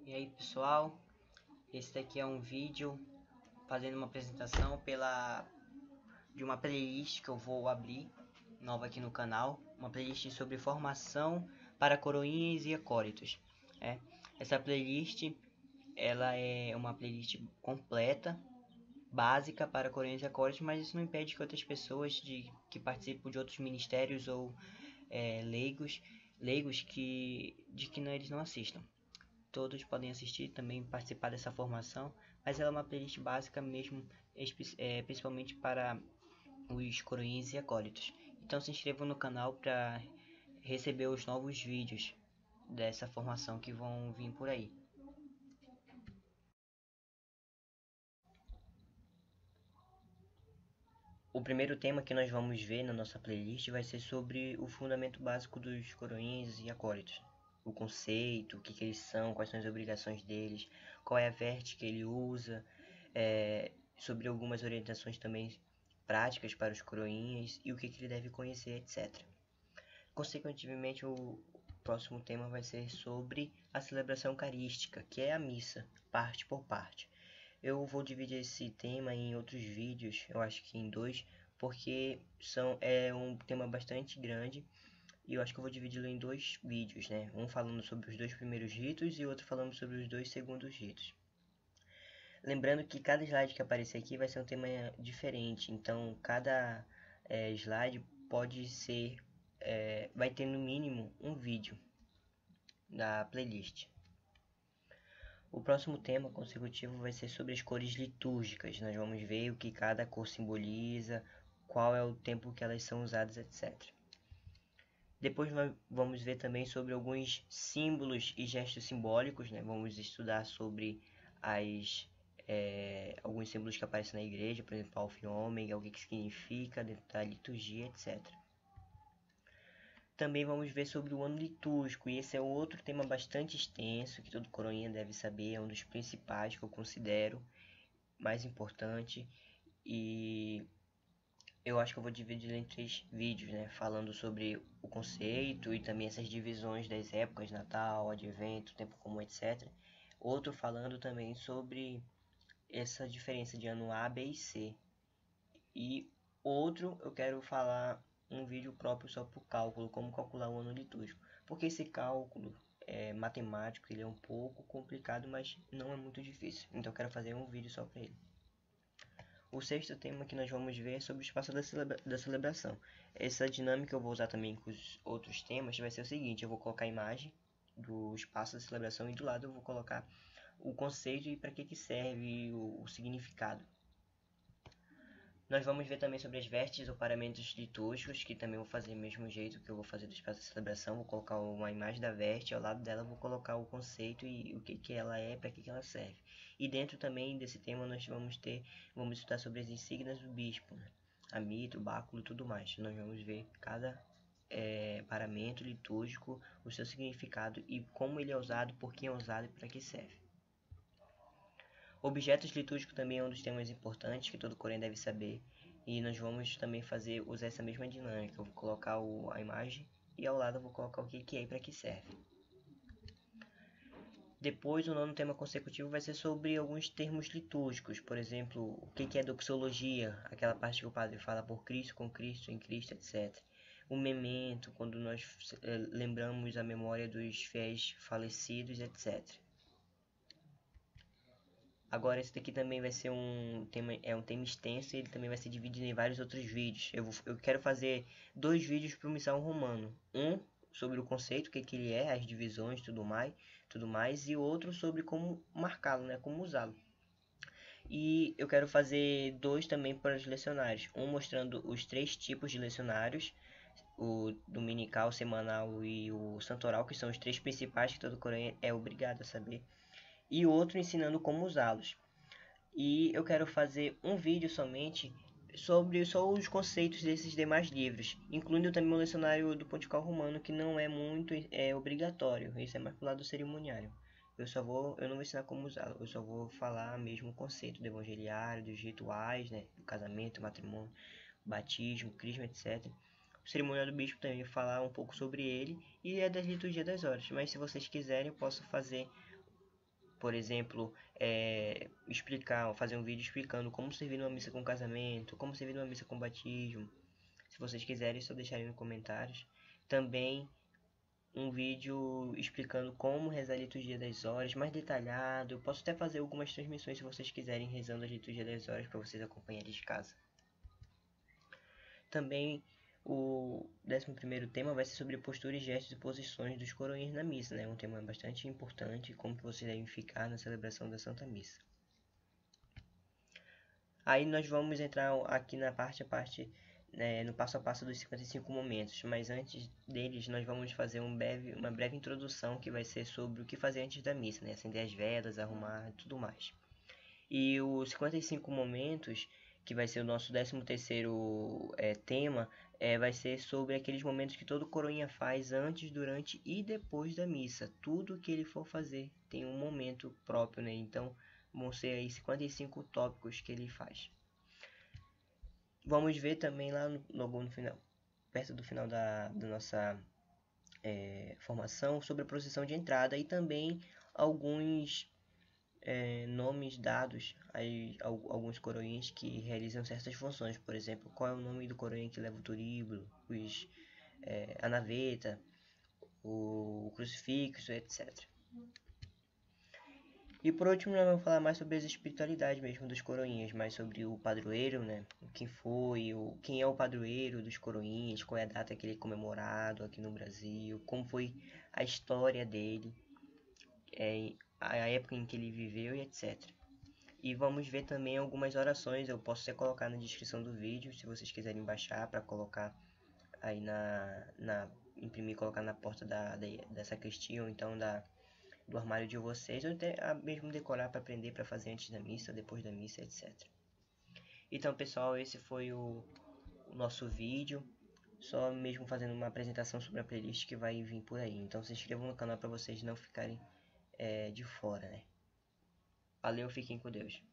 E aí pessoal, esse daqui é um vídeo fazendo uma apresentação de uma playlist que eu vou abrir nova aqui no canal, uma playlist sobre formação para coroinhas e acólitos. Essa playlist ela é uma playlist completa, básica para coroinhas e acólitos, mas isso não impede que outras pessoas que participam de outros ministérios ou leigos que não, eles não assistam. Todos podem assistir, também participar dessa formação, mas ela é uma playlist básica mesmo, principalmente para os coroinhas e acólitos. Então se inscrevam no canal para receber os novos vídeos dessa formação que vão vir por aí. O primeiro tema que nós vamos ver na nossa playlist vai ser sobre o fundamento básico dos coroinhas e acólitos. O conceito, o que eles são, quais são as obrigações deles, qual é a veste que ele usa, sobre algumas orientações também práticas para os coroinhas e o que ele deve conhecer, etc. Consequentemente, o próximo tema vai ser sobre a celebração eucarística, que é a missa, parte por parte. Eu vou dividir esse tema em outros vídeos, eu acho que em dois, porque é um tema bastante grande e eu acho que eu vou dividi-lo em dois vídeos, né? Um falando sobre os dois primeiros ritos e outro falando sobre os dois segundos ritos. Lembrando que cada slide que aparecer aqui vai ser um tema diferente, então cada slide pode ser, vai ter no mínimo um vídeo da playlist. O próximo tema consecutivo vai ser sobre as cores litúrgicas. Nós vamos ver o que cada cor simboliza, qual é o tempo que elas são usadas, etc. Depois nós vamos ver também sobre alguns símbolos e gestos simbólicos, né? Vamos estudar sobre alguns símbolos que aparecem na igreja, por exemplo, alfa e ômega, o que significa dentro da liturgia, etc. Também vamos ver sobre o ano litúrgico, e esse é outro tema bastante extenso, que todo coroinha deve saber, é um dos principais que eu considero mais importante, e eu acho que eu vou dividir em 3 vídeos, né, falando sobre o conceito e também essas divisões das épocas, Natal, Advento, Tempo Comum, etc. Outro falando também sobre essa diferença de ano A, B e C. E outro eu quero falar um vídeo próprio só para o cálculo, como calcular o ano litúrgico. Porque esse cálculo matemático ele é um pouco complicado, mas não é muito difícil. Então eu quero fazer um vídeo só para ele. O sexto tema que nós vamos ver é sobre o espaço da celebração. Essa dinâmica eu vou usar também com os outros temas, vai ser o seguinte: eu vou colocar a imagem do espaço da celebração e do lado eu vou colocar o conceito e para que serve o significado. Nós vamos ver também sobre as vestes ou paramentos litúrgicos, que também vou fazer do mesmo jeito que eu vou fazer do espaço de celebração. Vou colocar uma imagem da veste, ao lado dela vou colocar o conceito e o que ela é, para que ela serve. E dentro também desse tema nós vamos estudar sobre as insígnias do bispo, né? A mitra, o báculo e tudo mais. Nós vamos ver cada paramento litúrgico, o seu significado e como ele é usado, por quem é usado e para que serve. Objetos litúrgicos também é um dos temas importantes que todo coroinha deve saber. E nós vamos também usar essa mesma dinâmica. Eu vou colocar a imagem e ao lado eu vou colocar o que é e para que serve. Depois o nono tema consecutivo vai ser sobre alguns termos litúrgicos. Por exemplo, o que é doxologia, aquela parte que o padre fala por Cristo, com Cristo, em Cristo, etc. O memento, quando nós lembramos a memória dos fiéis falecidos, etc. Agora esse daqui também vai ser um tema extenso e ele também vai ser dividido em vários outros vídeos. Eu quero fazer 2 vídeos para o Missal Romano. Um sobre o conceito, o que ele é, as divisões, tudo mais, e outro sobre como marcá-lo, né, como usá-lo. E eu quero fazer 2 também para os lecionários. Um mostrando os 3 tipos de lecionários, o dominical, semanal e o santoral, que são os 3 principais que todo coroinha é obrigado a saber. E outro ensinando como usá-los. E eu quero fazer um vídeo somente sobre só os conceitos desses demais livros, incluindo também o lecionário do Pontifical Romano, que não é muito obrigatório, isso é mais pro lado cerimoniário. Eu não vou ensinar como usá-lo, eu só vou falar mesmo o conceito do evangeliário, dos rituais, né, do casamento, matrimônio, batismo, crisma, etc. O cerimonial do bispo também vou falar um pouco sobre ele e é das liturgias das horas, mas se vocês quiserem eu posso fazer Por exemplo, fazer um vídeo explicando como servir numa missa com casamento, como servir numa missa com batismo. Se vocês quiserem, só deixarem nos comentários. Também um vídeo explicando como rezar a liturgia das horas, mais detalhado. Eu posso até fazer algumas transmissões se vocês quiserem rezando a liturgia das horas para vocês acompanharem de casa. Também o 11º tema vai ser sobre postura, gestos e posições dos coroinhas na missa, né? Um tema bastante importante, como que vocês devem ficar na celebração da Santa Missa. Aí nós vamos entrar aqui na no passo a passo dos 55 momentos, mas antes deles nós vamos fazer uma breve introdução que vai ser sobre o que fazer antes da missa, né? Acender as velas, arrumar e tudo mais. E os 55 momentos, que vai ser o nosso 13º tema, vai ser sobre aqueles momentos que todo coroinha faz antes, durante e depois da missa. Tudo que ele for fazer tem um momento próprio, né? Então vão ser aí 55 tópicos que ele faz. Vamos ver também lá logo no final, perto do final da nossa formação, sobre a procissão de entrada e também alguns nomes dados a alguns coroinhas que realizam certas funções. Por exemplo, qual é o nome do coroinha que leva o turíbulo, a naveta, o crucifixo, etc. E por último, nós vamos falar mais sobre as espiritualidades mesmo dos coroinhas, mais sobre o padroeiro, né? Quem é o padroeiro dos coroinhas, qual é a data que ele é comemorado aqui no Brasil, como foi a história dele, a época em que ele viveu e etc. E vamos ver também algumas orações, eu posso até colocar na descrição do vídeo, se vocês quiserem baixar para colocar aí imprimir e colocar na porta dessa sacristia ou então do armário de vocês, ou até mesmo decorar para aprender para fazer antes da missa, depois da missa, etc. Então pessoal, esse foi o nosso vídeo, só mesmo fazendo uma apresentação sobre a playlist que vai vir por aí. Então se inscrevam no canal para vocês não ficarem de fora, né? Valeu, fiquem com Deus.